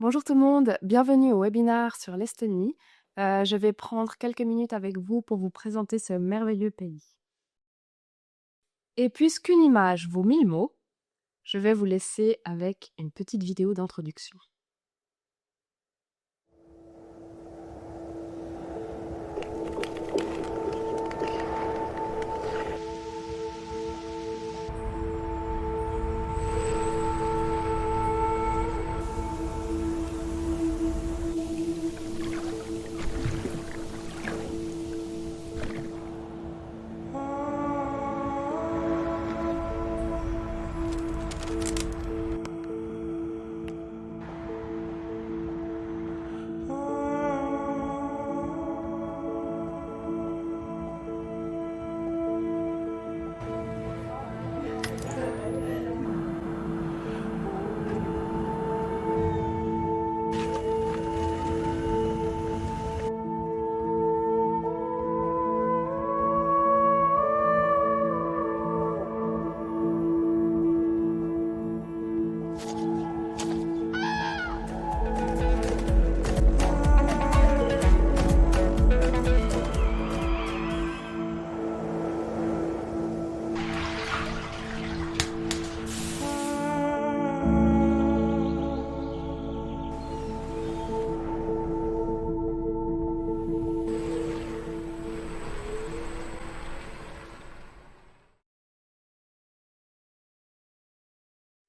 Bonjour tout le monde, bienvenue au webinaire sur l'Estonie. Je vais prendre quelques minutes avec vous pour vous présenter ce merveilleux pays. Et puisqu'une image vaut 1000 mots, je vais vous laisser avec une petite vidéo d'introduction.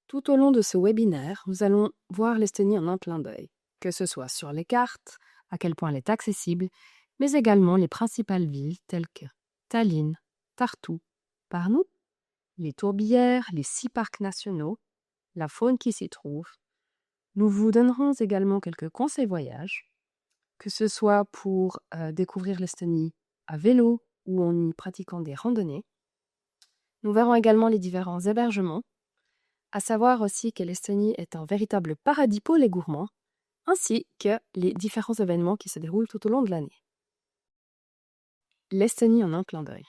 Tout au long de ce webinaire, nous allons voir l'Estonie en un clin d'œil, que ce soit sur les cartes, à quel point elle est accessible, mais également les principales villes telles que Tallinn, Tartu, Pärnu, les tourbières, les 6 parcs nationaux, la faune qui s'y trouve. Nous vous donnerons également quelques conseils voyage, que ce soit pour découvrir l'Estonie à vélo ou en y pratiquant des randonnées. Nous verrons également les différents hébergements, à savoir aussi que l'Estonie est un véritable paradis pour les gourmands, ainsi que les différents événements qui se déroulent tout au long de l'année. L'Estonie en un clin d'œil.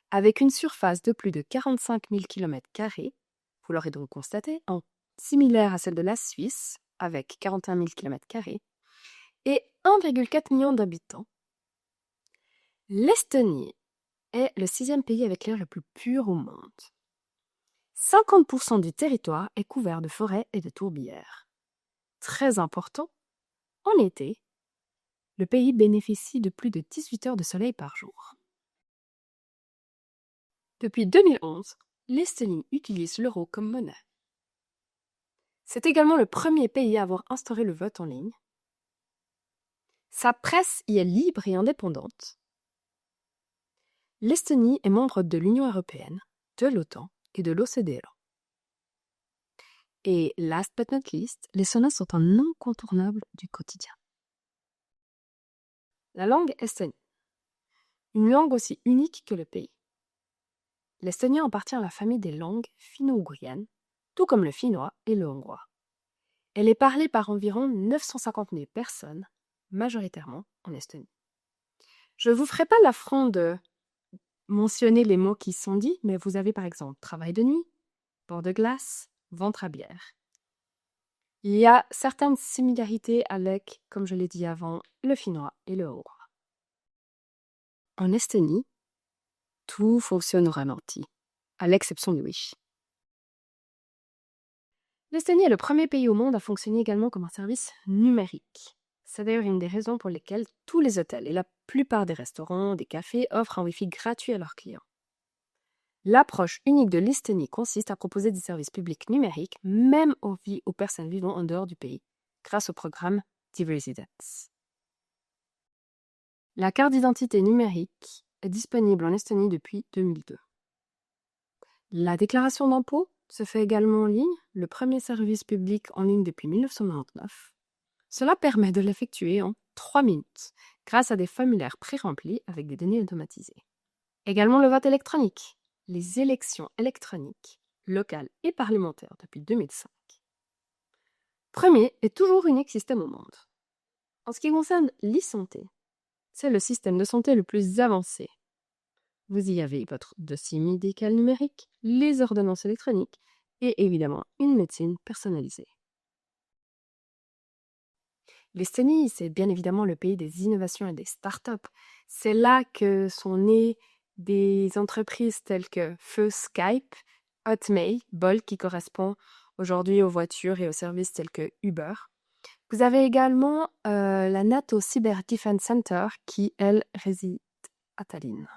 Avec une surface de plus de 45 000 km², vous l'aurez donc constaté, similaire à celle de la Suisse, avec 41 000 km², et 1,4 million d'habitants, l'Estonie est le 6e pays avec l'air le plus pur au monde. 50% du territoire est couvert de forêts et de tourbières. Très important, en été, le pays bénéficie de plus de 18 heures de soleil par jour. Depuis 2011, l'Estonie utilise l'euro comme monnaie. C'est également le premier pays à avoir instauré le vote en ligne. Sa presse y est libre et indépendante. L'Estonie est membre de l'Union européenne, de l'OTAN et de l'OCDE. Et last but not least, les saunas sont un incontournable du quotidien. La langue estonien. Une langue aussi unique que le pays. L'estonien appartient à la famille des langues finno-ougriennes, tout comme le finnois et le hongrois. Elle est parlée par environ 950 000 personnes, majoritairement en Estonie. Je ne vous ferai pas l'affront de mentionner les mots qui sont dits, mais vous avez par exemple travail de nuit, bord de glace, ventre à bière. Il y a certaines similarités avec, comme je l'ai dit avant, le finnois et le hongrois. En Estonie, tout fonctionne au ralenti, à l'exception du Wish. L'Estonie est le premier pays au monde à fonctionner également comme un service numérique. C'est d'ailleurs une des raisons pour lesquelles tous les hôtels et la plupart des restaurants, des cafés offrent un Wi-Fi gratuit à leurs clients. L'approche unique de l'Estonie consiste à proposer des services publics numériques, même aux personnes vivant en dehors du pays, grâce au programme d'e-Residence. La carte d'identité numérique est disponible en Estonie depuis 2002. La déclaration d'impôt se fait également en ligne, le premier service public en ligne depuis 1999. Cela permet de l'effectuer en 3 minutes, grâce à des formulaires pré-remplis avec des données automatisées. Également le vote électronique, les élections électroniques, locales et parlementaires depuis 2005. Premier et toujours unique système au monde. En ce qui concerne l'e-santé, c'est le système de santé le plus avancé. Vous y avez votre dossier médical numérique, les ordonnances électroniques et évidemment une médecine personnalisée. L'Estonie, c'est bien évidemment le pays des innovations et des startups. C'est là que sont nées des entreprises telles que Feu Skype, Hotmail, Bolt qui correspond aujourd'hui aux voitures et aux services tels que Uber. Vous avez également la NATO Cyber Defense Center qui, elle, réside à Tallinn.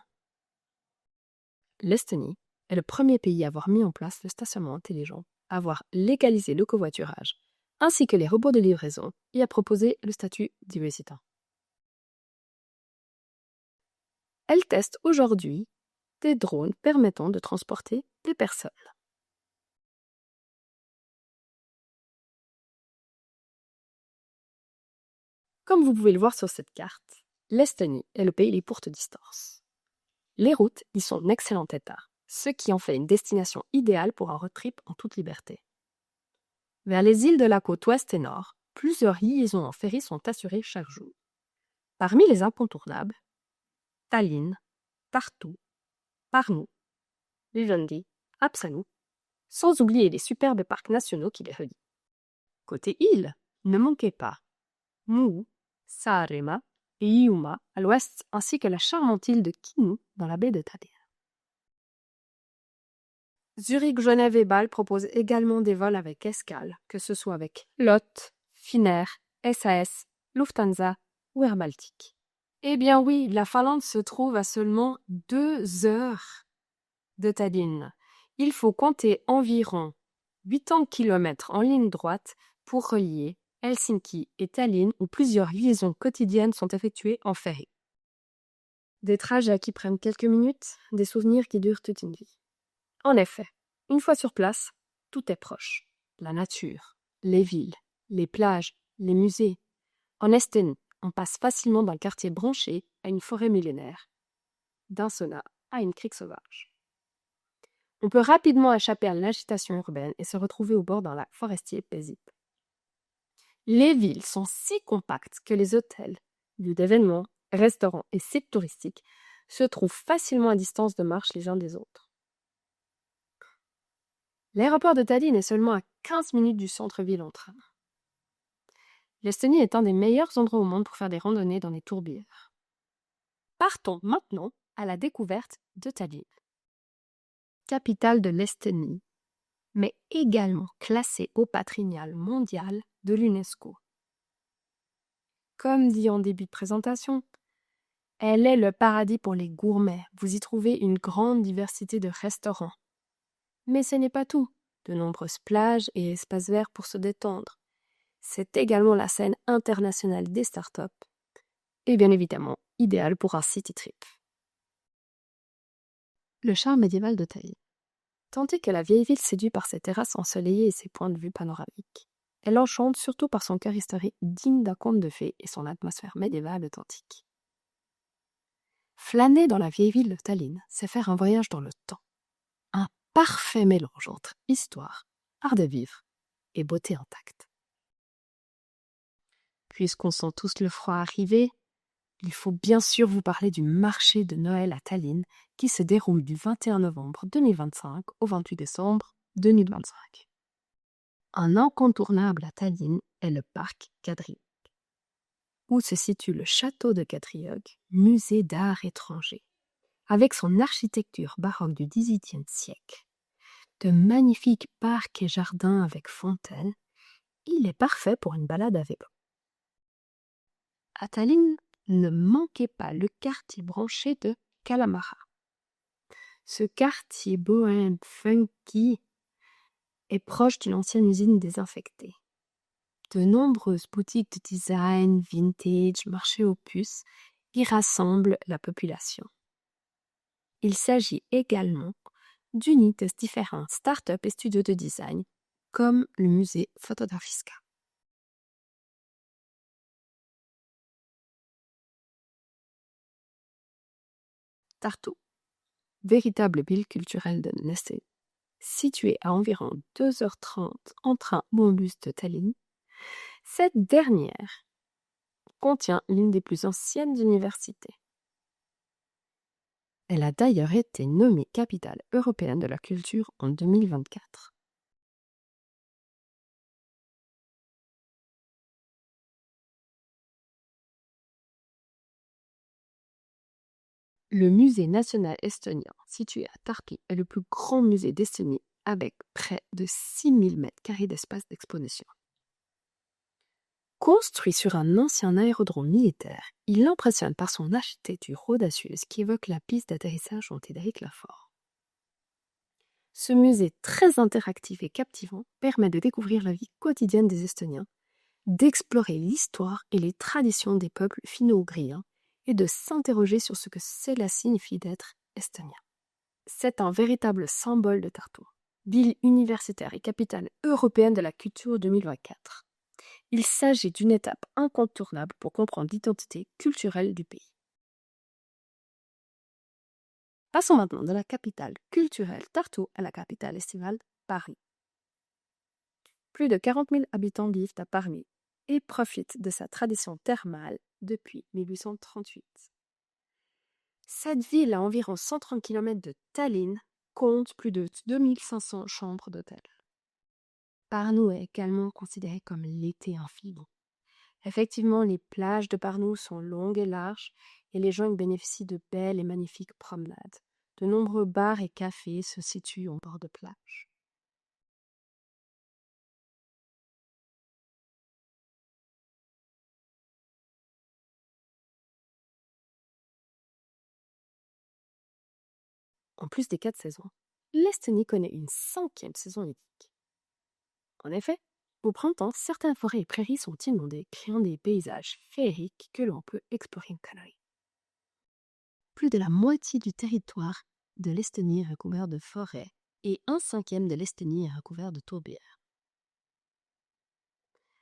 L'Estonie est le premier pays à avoir mis en place le stationnement intelligent, à avoir légalisé le covoiturage, ainsi que les robots de livraison, et à proposer le statut d'e-résident. Elle teste aujourd'hui des drones permettant de transporter des personnes. Comme vous pouvez le voir sur cette carte, l'Estonie est le pays des courtes distances. Les routes y sont en excellent état, ce qui en fait une destination idéale pour un road trip en toute liberté. Vers les îles de la côte ouest et nord, plusieurs liaisons en ferry sont assurées chaque jour. Parmi les incontournables, Tallinn, Tartu, Pärnu, Viljandi, Haapsalu, sans oublier les superbes parcs nationaux qui les relient. Côté île, ne manquez pas Muhu, Saaremaa et Hiiumaa à l'ouest, ainsi que la charmante île de Kihnu dans la baie de Tallinn. Zurich, Genève et Bâle proposent également des vols avec escale, que ce soit avec LOT, Finnair, SAS, Lufthansa ou Air Baltic. Eh bien oui, la Finlande se trouve à seulement 2 heures de Tallinn. Il faut compter environ 80 km en ligne droite pour relier Helsinki et Tallinn, où plusieurs liaisons quotidiennes sont effectuées en ferry. Des trajets qui prennent quelques minutes, des souvenirs qui durent toute une vie. En effet, une fois sur place, tout est proche. La nature, les villes, les plages, les musées. En Estonie, on passe facilement d'un quartier branché à une forêt millénaire, d'un sauna à une crique sauvage. On peut rapidement échapper à l'agitation urbaine et se retrouver au bord d'un lac forestier paisible. Les villes sont si compactes que les hôtels, lieux d'événements, restaurants et sites touristiques se trouvent facilement à distance de marche les uns des autres. L'aéroport de Tallinn est seulement à 15 minutes du centre-ville en train. L'Estonie est un des meilleurs endroits au monde pour faire des randonnées dans les tourbières. Partons maintenant à la découverte de Tallinn, capitale de l'Estonie, mais également classée au patrimoine mondial de l'UNESCO. Comme dit en début de présentation, elle est le paradis pour les gourmets. Vous y trouvez une grande diversité de restaurants. Mais ce n'est pas tout. De nombreuses plages et espaces verts pour se détendre. C'est également la scène internationale des startups et bien évidemment idéal pour un city trip. Le charme médiéval de Tallinn. Tandis que la vieille ville séduit par ses terrasses ensoleillées et ses points de vue panoramiques, elle enchante surtout par son cœur historique digne d'un conte de fées et son atmosphère médiévale authentique. Flâner dans la vieille ville de Tallinn, c'est faire un voyage dans le temps. Un parfait mélange entre histoire, art de vivre et beauté intacte. Puisqu'on sent tous le froid arriver, il faut bien sûr vous parler du marché de Noël à Tallinn qui se déroule du 21 novembre 2025 au 28 décembre 2025. Un incontournable à Tallinn est le parc Kadriorg, où se situe le château de Kadriorg, musée d'art étranger. Avec son architecture baroque du XVIIIe siècle, de magnifiques parcs et jardins avec fontaines, il est parfait pour une balade à vélo. À Tallinn, ne manquez pas le quartier branché de Kalamaja. Ce quartier bohème funky est proche d'une ancienne usine désinfectée. De nombreuses boutiques de design, vintage, marchés aux puces y rassemblent la population. Il s'agit également d'unis de différents startups et studios de design, comme le musée Fotografiska. Tartu, véritable ville culturelle de l'Estonie, située à environ 2h30 en train ou en bus de Tallinn, cette dernière contient l'une des plus anciennes universités. Elle a d'ailleurs été nommée capitale européenne de la culture en 2024. Le musée national estonien, situé à Tartu, est le plus grand musée d'Estonie avec près de 6000 mètres carrés d'espace d'exposition. Construit sur un ancien aérodrome militaire, il impressionne par son architecture audacieuse qui évoque la piste d'atterrissage dont Édric Lafort. Ce musée très interactif et captivant permet de découvrir la vie quotidienne des Estoniens, d'explorer l'histoire et les traditions des peuples finno-ougriens et de s'interroger sur ce que cela signifie d'être estonien. C'est un véritable symbole de Tartu, ville universitaire et capitale européenne de la culture 2024. Il s'agit d'une étape incontournable pour comprendre l'identité culturelle du pays. Passons maintenant de la capitale culturelle Tartu à la capitale estivale Paris. Plus de 40 000 habitants vivent à Paris et profitent de sa tradition thermale depuis 1838. Cette ville, à environ 130 km de Tallinn, compte plus de 2500 chambres d'hôtel. Parnou est également considéré comme l'été infini. Effectivement, les plages de Parnou sont longues et larges et les gens y bénéficient de belles et magnifiques promenades. De nombreux bars et cafés se situent au bord de plage. En plus des 4 saisons, l'Estonie connaît une 5e saison éthique. En effet, au printemps, certaines forêts et prairies sont inondées, créant des paysages féeriques que l'on peut explorer en canoë. Plus de la moitié du territoire de l'Estonie est recouvert de forêts et 1/5 de l'Estonie est recouvert de tourbières.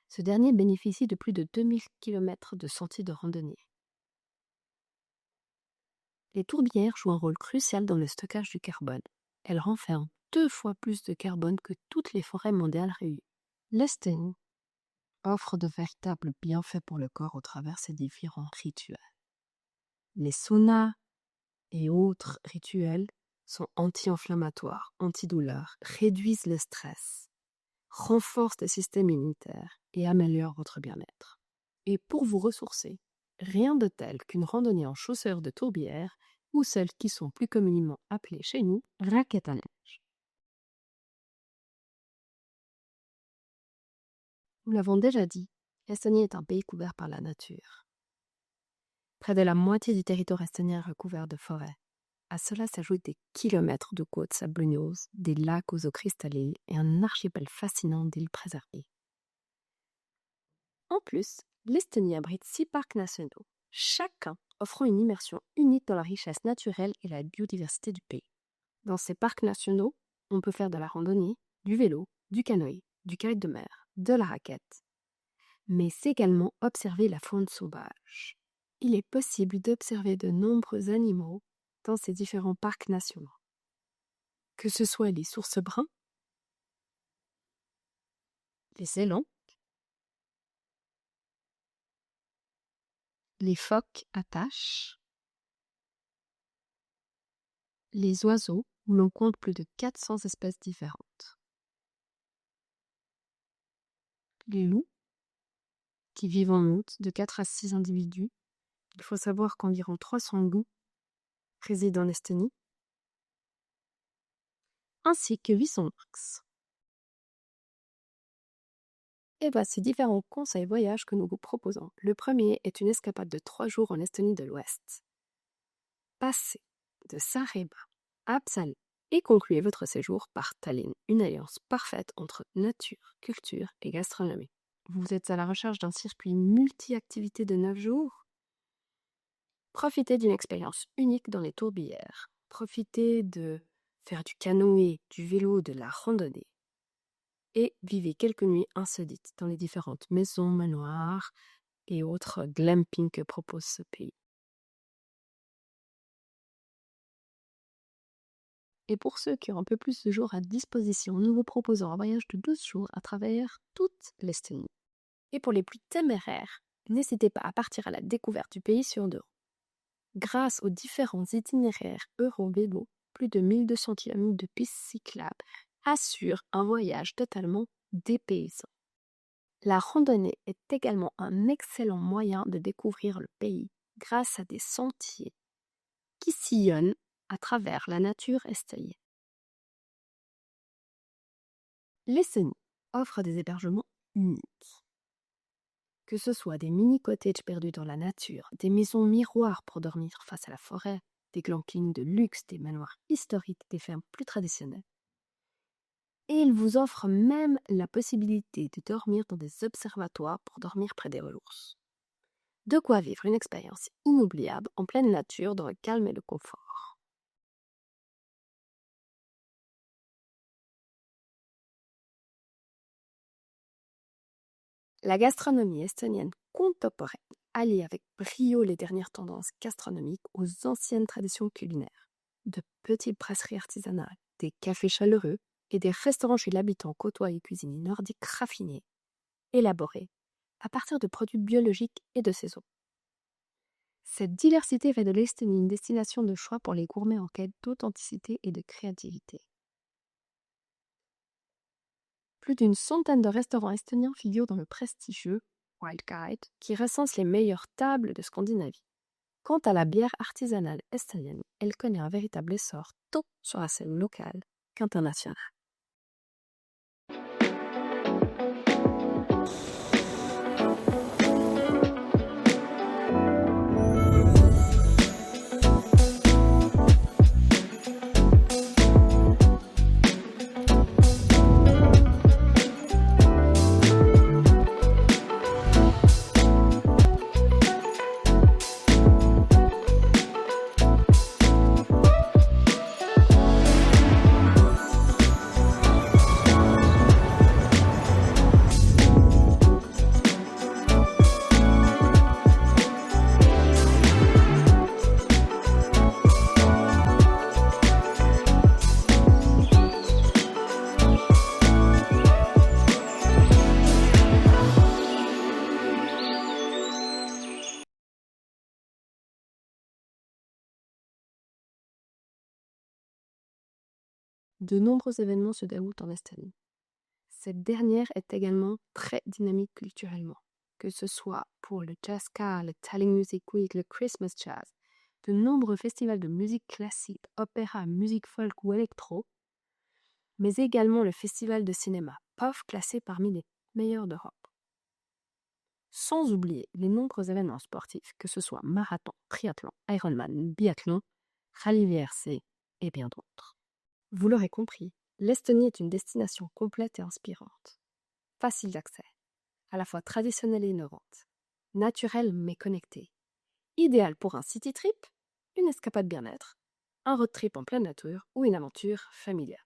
Ce dernier bénéficie de plus de 2000 km de sentiers de randonnée. Les tourbières jouent un rôle crucial dans le stockage du carbone. Elles renferment 2 fois plus de carbone que toutes les forêts mondiales réunies. L'Estonie offre de véritables bienfaits pour le corps au travers ses différents rituels. Les saunas et autres rituels sont anti-inflammatoires, antidouleurs, réduisent le stress, renforcent le système immunitaire et améliorent votre bien-être. Et pour vous ressourcer, rien de tel qu'une randonnée en chaussures de tourbière ou celles qui sont plus communément appelées chez nous raquettes à neige. Nous l'avons déjà dit, l'Estonie est un pays couvert par la nature. Près de la moitié du territoire estonien est recouvert de forêts. À cela s'ajoutent des kilomètres de côtes sablonneuses, des lacs aux eaux cristallines et un archipel fascinant d'îles préservées. En plus, l'Estonie abrite 6 parcs nationaux, chacun offrant une immersion unique dans la richesse naturelle et la biodiversité du pays. Dans ces parcs nationaux, on peut faire de la randonnée, du vélo, du canoë, du kayak de mer, de la raquette, mais c'est également observer la faune sauvage. Il est possible d'observer de nombreux animaux dans ces différents parcs nationaux. Que ce soit les ours bruns, les élans, les phoques à taches, les oiseaux, où l'on compte plus de 400 espèces différentes, les loups, qui vivent en meute de 4 à 6 individus. Il faut savoir qu'environ 300 loups résident en Estonie, ainsi que 800 lynx. Et voici différents conseils voyage que nous vous proposons. Le premier est une escapade de 3 jours en Estonie de l'Ouest. Passez de Saaremaa à Haapsalu et concluez votre séjour par Tallinn, une alliance parfaite entre nature, culture et gastronomie. Vous êtes à la recherche d'un circuit multi-activités de 9 jours? Profitez d'une expérience unique dans les tourbières. Profitez de faire du canoë, du vélo, de la randonnée. Et vivez quelques nuits insolites dans les différentes maisons, manoirs et autres glampings que propose ce pays. Et pour ceux qui ont un peu plus de jours à disposition, nous vous proposons un voyage de 12 jours à travers toute l'Estonie. Et pour les plus téméraires, n'hésitez pas à partir à la découverte du pays sur 2 jours. Grâce aux différents itinéraires Eurovélo, plus de 1200 km de pistes cyclables assurent un voyage totalement dépaysant. La randonnée est également un excellent moyen de découvrir le pays grâce à des sentiers qui sillonne à travers la nature estonienne. L'Estonie offre des hébergements uniques. Que ce soit des mini-cottages perdus dans la nature, des maisons miroirs pour dormir face à la forêt, des glampings de luxe, des manoirs historiques, des fermes plus traditionnelles. Et il vous offre même la possibilité de dormir dans des observatoires pour dormir près des ours. De quoi vivre une expérience inoubliable en pleine nature dans le calme et le confort. La gastronomie estonienne contemporaine allie avec brio les dernières tendances gastronomiques aux anciennes traditions culinaires. De petites brasseries artisanales, des cafés chaleureux et des restaurants chez l'habitant côtoient une cuisine nordique raffinée, élaborée à partir de produits biologiques et de saison. Cette diversité fait de l'Estonie une destination de choix pour les gourmets en quête d'authenticité et de créativité. Plus d'une centaine de restaurants estoniens figurent dans le prestigieux Wild Guide, qui recense les meilleures tables de Scandinavie. Quant à la bière artisanale estonienne, elle connaît un véritable essor tant sur la scène locale qu'internationale. De nombreux événements se déroulent en Estonie. Cette dernière est également très dynamique culturellement, que ce soit pour le Jazzcar, le Tallinn Music Week, le Christmas Jazz, de nombreux festivals de musique classique, opéra, musique folk ou électro, mais également le festival de cinéma POF classé parmi les meilleurs d'Europe. Sans oublier les nombreux événements sportifs, que ce soit marathon, triathlon, Ironman, biathlon, rallye VRC et bien d'autres. Vous l'aurez compris, l'Estonie est une destination complète et inspirante. Facile d'accès, à la fois traditionnelle et innovante, naturelle mais connectée. Idéale pour un city trip, une escapade bien-être, un road trip en pleine nature ou une aventure familiale.